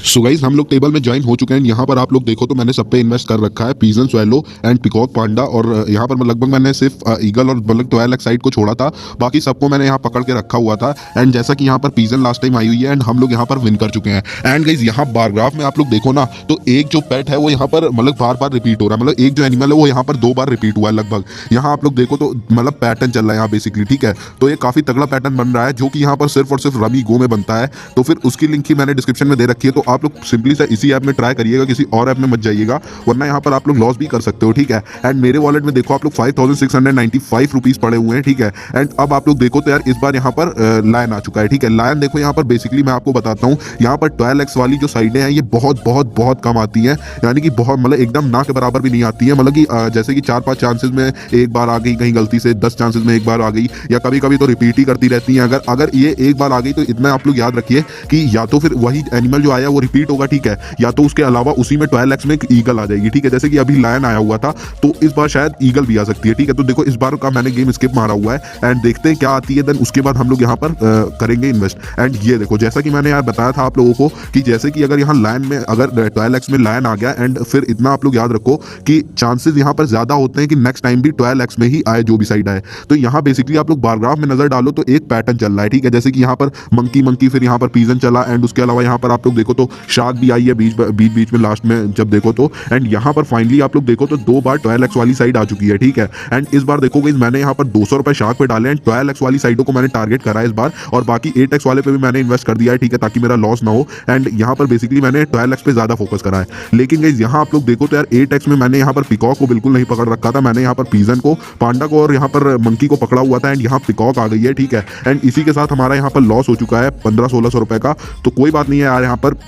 So guys हम लोग table में ज्वाइन हो चुके हैं। यहाँ पर आप लोग देखो तो मैंने सब पे इन्वेस्ट कर रखा है, पीजन, स्वैलो एंड पिकॉक, पांडा। और यहाँ पर लगभग मैंने सिर्फ ईगल और मतलब 12 साइड को छोड़ा था, बाकी सबको मैंने यहाँ पकड़ के रखा हुआ था। एंड जैसा कि यहाँ पर पीजन लास्ट टाइम आई हुई है एंड हम लोग यहाँ पर विन कर चुके हैं। एंड गाइस यहाँ बार ग्राफ में आप लोग देखो ना, तो एक जो पेट है वो यहाँ पर मतलब बार बार रिपीट हो रहा है, मतलब एक जो एनिमल है वो यहाँ पर 2 बार रिपीट हुआ है लगभग। यहाँ आप लोग देखो तो मतलब पैटर्न चल रहा है यहाँ बेसिकली, ठीक है। तो ये काफी तगड़ा पैटर्न बन रहा है जो कि यहाँ पर सिर्फ और सिर्फ रमी गो में बनता है। तो फिर उसकी लिंक ही मैंने डिस्क्रिप्शन में दे रखी है, तो आप लोग सिंपली से इसी ऐप में ट्राई करिएगा, किसी और ऐप में मत जाइएगा, वरना यहाँ पर आप लोग लॉस भी कर सकते हो, ठीक है। एंड मेरे वॉलेट में देखो आप लोग 5695 रुपीज पड़े हुए हैं, ठीक है। एंड अब आप लोग देखो तो यार इस बार यहाँ पर लायन आ चुका है, ठीक है। लायन देखो यहाँ पर बेसिकली मैं आपको बताता हूँ, यहाँ पर 12x वाली जो साइडें हैं ये बहुत बहुत बहुत कम आती हैं, यानी कि बहुत मतलब एकदम ना के बराबर भी नहीं आती है। मतलब कि जैसे कि 4-5 चांसेस में एक बार आ गई कहीं गलती से, 10 चांसेस में एक बार आ गई, या कभी कभी तो रिपीट ही करती रहती है। अगर ये एक बार आ गई तो इतना आप लोग याद रखिए कि या तो फिर वही एनिमल जो आया वो रिपीट होगा, ठीक है, या तो उसके अलावा उसी में 12x में एक ईगल आ जाएगी, ठीक है। जैसे कि अभी लायन आया हुआ था, तो इस बार शायद ईगल भी आ सकती है, ठीक है। तो देखो इस बार का मैंने गेम स्किप मारा हुआ है एंड देखते हैं क्या आती है, देन उसके बाद हम लोग यहाँ पर करेंगे इन्वेस्ट। एंड ये देखो जैसा कि मैंने यार बताया था आप लोगों को कि जैसे कि अगर यहाँ लायन में अगर 12x में लायन आ गया, एंड फिर इतना आप लोग याद रखो कि चांसेस यहाँ पर ज्यादा होते हैं कि नेक्स्ट टाइम भी 12x में ही आए जो भी साइड आए। तो यहाँ बेसिकली आप लोग बार ग्राफ में नजर डालो तो एक पैटर्न चल रहा है, ठीक है। जैसे कि यहाँ पर मंकी, फिर यहाँ पर पीजन चला, एंड उसके अलावा यहाँ पर आप लोग देखो तो शार्क भी आई है बीच में लास्ट में जब देखो तो। एंड यहाँ पर फाइनली आप लोग देखो तो 2 बार 12x वाली साइड आ चुकी है, ठीक है। एंड इस बार देखो गाइस मैंने यहाँ पर 200 रुपए शार्क पे डाले एंड 12x वाली साइडों को मैंने टारगेट करा है इस बार, और बाकी 8x वाले पे भी मैंने इन्वेस्ट कर दिया है, ठीक है, ताकि मेरा लॉस ना हो। एंड यहाँ पर बेसिकली मैंने 12x पे ज्यादा फोकस करा है। लेकिन गाइस यहाँ आप लोग देखो तो यार 8x में मैंने यहाँ पर पिकॉक को बिल्कुल नहीं पकड़ रखा था, मैंने यहाँ पर पीजन को, पांडा को और यहाँ पर मंकी को पकड़ा हुआ था, एंड यहाँ पिकॉक आ गई है, ठीक है। एंड इसी के साथ हमारा यहाँ पर लॉस हो चुका है 1500-1600 रुपए का। तो कोई बात नहीं है यार यहाँ पर।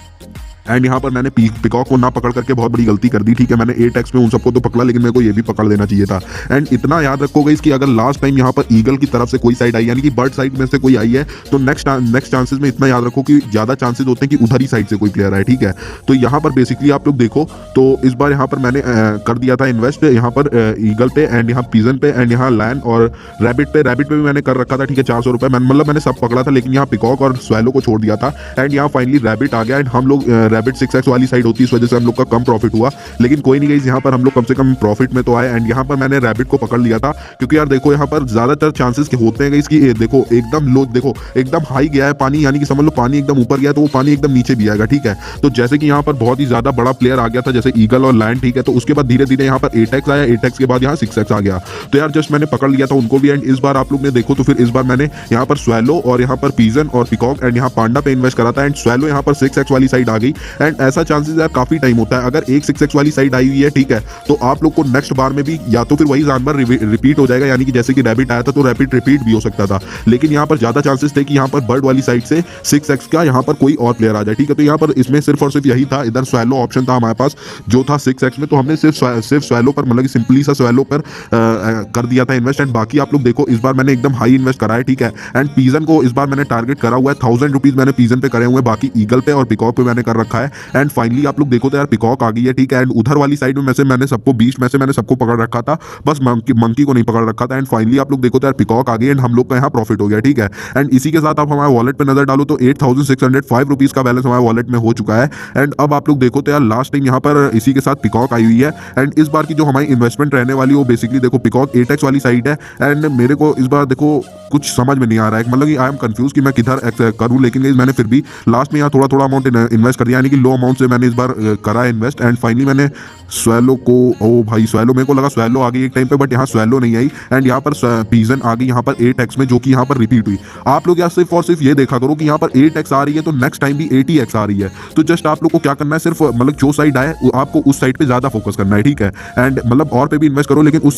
एंड यहाँ पर मैंने पिकॉक को ना पकड़ करके बहुत बड़ी गलती कर दी, ठीक है। मैंने 8x में उन सबको तो पकड़ा, लेकिन मेरे को ये भी पकड़ लेना चाहिए था। एंड इतना याद रखोगे इसकी, अगर लास्ट टाइम यहाँ पर ईगल की तरफ से कोई साइड आई, यानी कि बर्ड साइड में से कोई आई है, तो नेक्स्ट चांसेस में इतना याद रखो कि ज्यादा चांसेस होते हैं कि उधर ही साइड से कोई प्लेयर आए, ठीक है। तो यहाँ पर बेसिकली आप लोग देखो तो इस बार यहाँ पर मैंने कर दिया था इन्वेस्ट यहाँ पर ईगल पे, एंड यहाँ पीजन पे, एंड यहाँ लैन और रैबिट पे भी मैंने कर रखा था, ठीक है, 400 रुपए। मतलब मैंने सब पकड़ा था, लेकिन यहाँ पिकॉक और स्वैलो को छोड़ दिया था। एंड यहाँ फाइनली रैबिट आ गया, एंड हम लोग रैबिट 6x वाली साइड होती है, इस वजह से हम लोग का कम प्रॉफिट हुआ, लेकिन कोई नहीं गाइस, यहाँ पर हम लोग कम से कम प्रॉफिट में तो आए। एंड यहाँ पर मैंने रैबिट को पकड़ लिया था, क्योंकि यार देखो यहाँ पर ज्यादातर चांसेस के होते हैं इसकी, देखो एकदम लो, देखो एकदम हाई गया है पानी, यानी कि समझ लो पानी एकदम ऊपर गया तो वो पानी एकदम नीचे भी आएगा, ठीक है। तो जैसे कि यहाँ पर बहुत ही ज्यादा बड़ा प्लेयर आ गया था जैसे ईगल और लैंड, ठीक है। तो उसके बाद धीरे धीरे यहाँ पर 8x आया, 8x के बाद यहाँ 6x आ गया। तो यार जस्ट मैंने पकड़ लिया था उनको भी। एंड इस बार आप लोग ने देखो तो फिर इस बार मैंने यहाँ पर स्वैलो और यहाँ पर पीजन और पिकॉक एंड यहाँ पांडा पे इन्वेस्ट करा था, एंड स्वैलो यहाँ पर 6x वाली साइड आ गई। एंड ऐसा चांसेस यार काफी टाइम होता है, अगर एक 6x वाली साइड आई हुई है, ठीक है, तो आप लोग को नेक्स्ट बार में भी या तो फिर वही जानवर रिपीट हो जाएगा, यानी कि जैसे कि रैबिट आया था तो रैबिट रिपीट भी हो सकता था, लेकिन यहाँ पर ज्यादा चांसेस थे कि यहाँ पर बर्ड वाली साइड से 6x का यहाँ पर कोई और प्लेयर आ जाए, ठीक है। तो यहाँ पर इसमें सिर्फ और सिर्फ यही था, इधर स्वैलो ऑप्शन था हमारे पास जो था 6x में, तो हमने सिर्फ स्वैलो पर मतलब सिंपली सा स्वैलो पर कर दिया था इन्वेस्ट। एंड बाकी आप लोग देखो इस बार मैंने एकदम हाई इन्वेस्ट करा है, ठीक है। एंड पीजन को इस बार मैंने टारगेट करा हुआ है, 1000 रुपीज मैंने पीजन पे करे हुए हैं, बाकी ईगल पे और पिकॉक पे मैंने कर रखा है। एंड फाइनली आप लोग देखो तो यार पिकॉक आ गई है, ठीक है। एंड उधर वाली साइड में मैंने सबको बीच में से मैंने सबको पकड़ रखा था, बस मंकी को नहीं पकड़ रखा था। एंड फाइनली आप लोग देखो तो यार पिकॉक आ गई, एंड हम लोग का यहाँ प्रॉफिट हो गया, ठीक है। एंड इसी के साथ आप हमारे वॉलेट पे नजर डालो तो 8605 रुपीज का बैलेंस हमारे वॉलेट में हो चुका है। एंड अब आप लोग देखो तो यार लास्ट टाइम यहाँ पर इसी के साथ पिकॉक आई हुई है। एंड इस बार की जो हमारी इन्वेस्टमेंट रहने वाली वो बेसिकली देखो पिकॉक 8x वाली साइड है। एंड मेरे को इस बार देखो कुछ समझ में नहीं आ रहा है, मतलब कि आई एम कंफ्यूज कि मैं किधर करूं, लेकिन मैंने फिर भी लास्ट में यहाँ थोड़ा थोड़ा अमाउंट इन्वेस्ट कर दिया, यानी कि लो अमाउंट से मैंने इस बार करा इन्वेस्ट। एंड फाइनली मैंने स्वैलो को, ओ भाई स्वैलो, मेरे को लगा स्वैलो आ गई एक टाइम पे, बट यहाँ स्वैलो नहीं आई। एंड यहाँ पर पीजन आ गई यहाँ पर 8x में, जो कि यहाँ पर रिपीट हुई। आप लोग यार सिर्फ और सिर्फ ये देखा करो कि यहाँ पर 8x आ रही है तो नेक्स्ट टाइम भी 80x आ रही है। तो जस्ट आप लोग को क्या करना है, सिर्फ मतलब जो साइड आए आपको उस साइड पे ज्यादा फोकस करना है, ठीक है। एंड मतलब और पे भी इन्वेस्ट करो, लेकिन उस